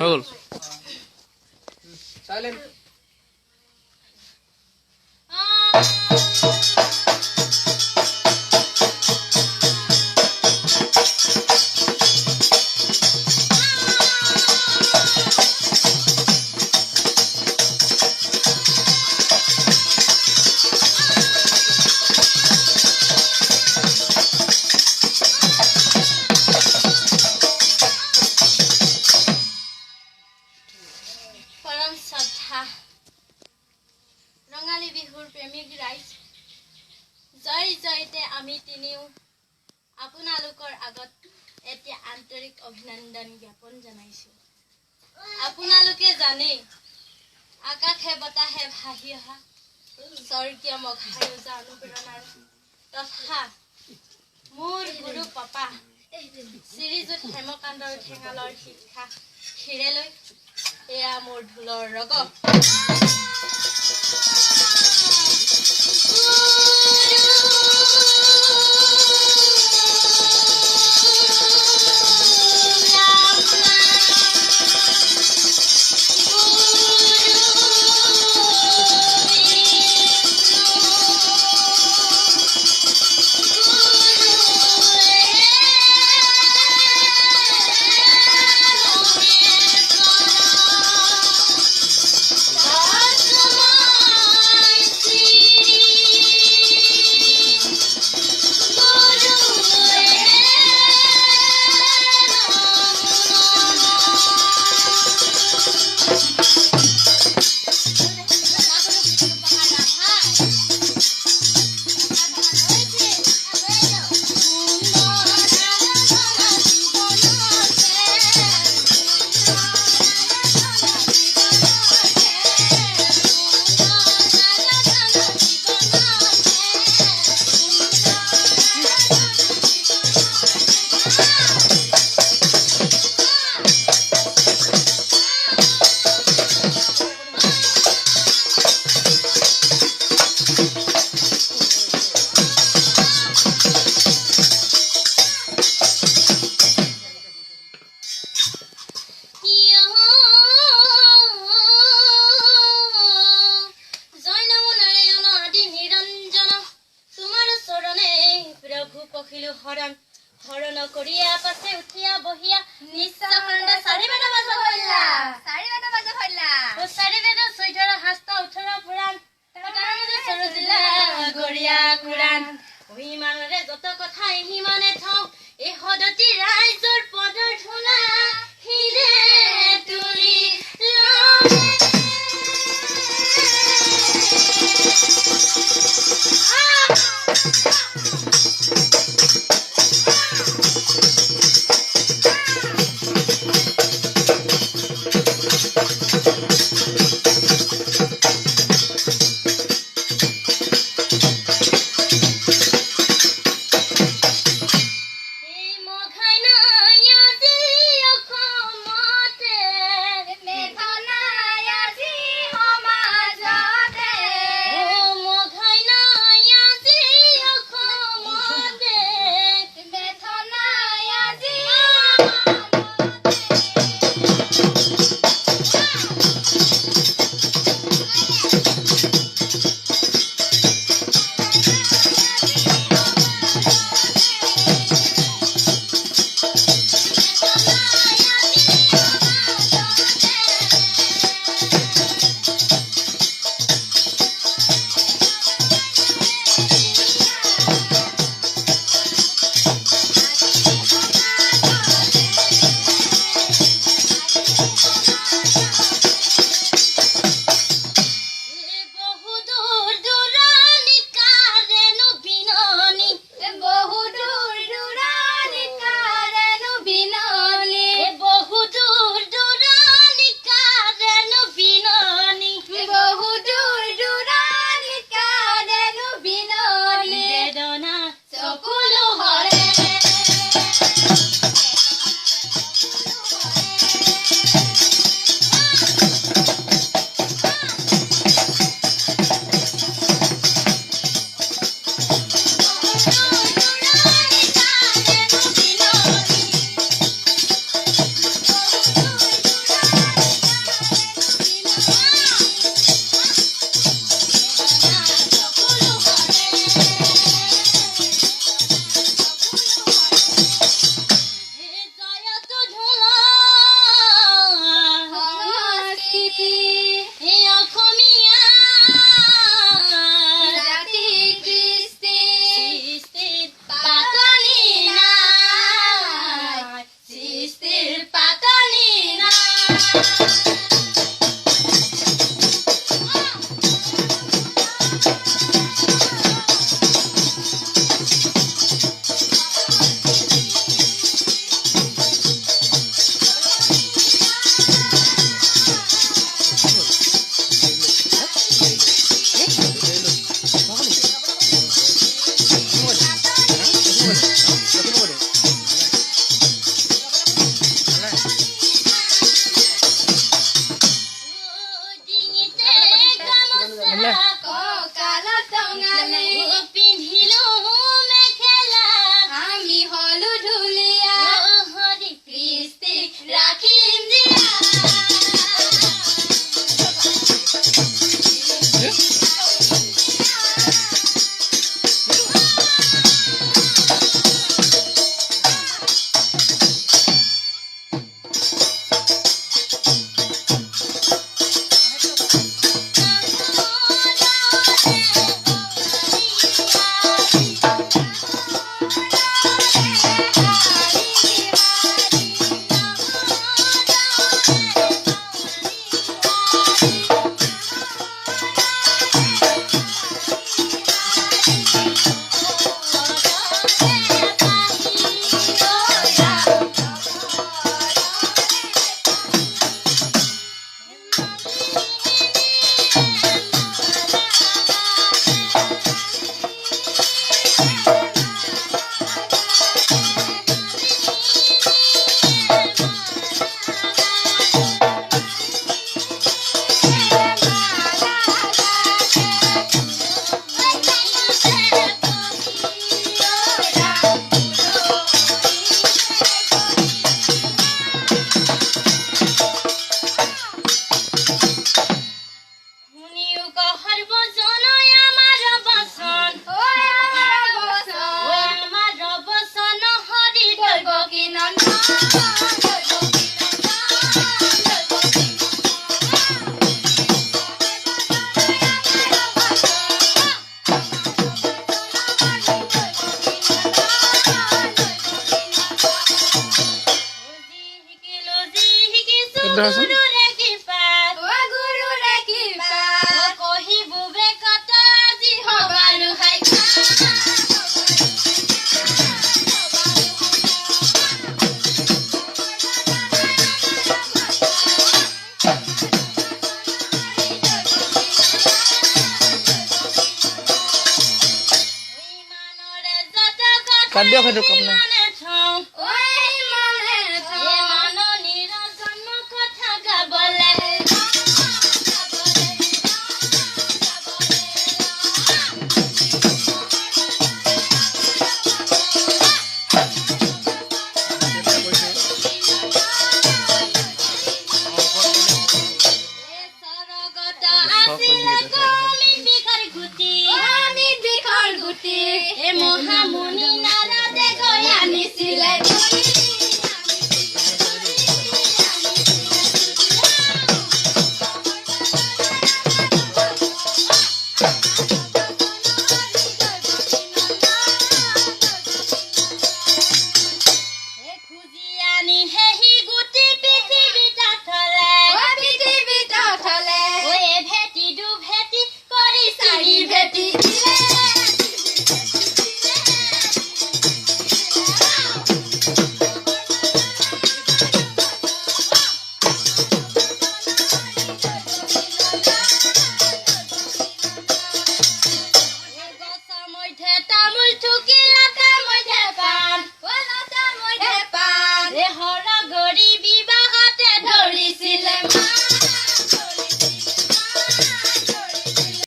হ'ল Silent. परम श्रद्धा Rongali बिहुर प्रेमिक rise जय जयते आमी तिनिও আপোনালোকৰ আগত এতিয়া আন্তৰিক অভিনন্দন জ্ঞাপন জনাইছো। আপোনালোকে জানে আকাশে বতাহে ভাহি অহা স্বৰ্গীয় মঘায়ুজা অনুপ্ৰেৰণাৰ তথা মোৰ গুৰু পাপা শ্ৰীযুত হেমকান্তৰ ঠেঙালৰ শিক্ষা শিৰেলৈ এয়া মোৰ ঢোলৰ ৰগ হৰণ কৰিয়া পাছে উঠিয়া বহিয়া নিশ্চয় খণ্ডা চাৰি বেটা বাজা হইলা চাৰি বেটা চৈধৰ হাস্ত উঠৰ পুৰাণ পটাৰমে সৰজিলা গৰিয়া কুৰাণ অভিমানৰে যত কথা হিমানে থওঁ এই সদতি ৰাইজৰ পদৰ ধুনা হিৰে তুলি ধৰাচোন গুৰুৰে কৃপাত গুৰুৰে কৃপাত কহি বুবে কত আজি হবাৰু হাইকা কাট দিয়ক সেইটো কাম নাই মহামুনি নাৰদে গৈ আনিছিলে খুজি আনি সেই গুটি পৃথিৱীত থলে ভেটি দু ভেটি কৰি চাৰি ভেটি তামুল ঠুকি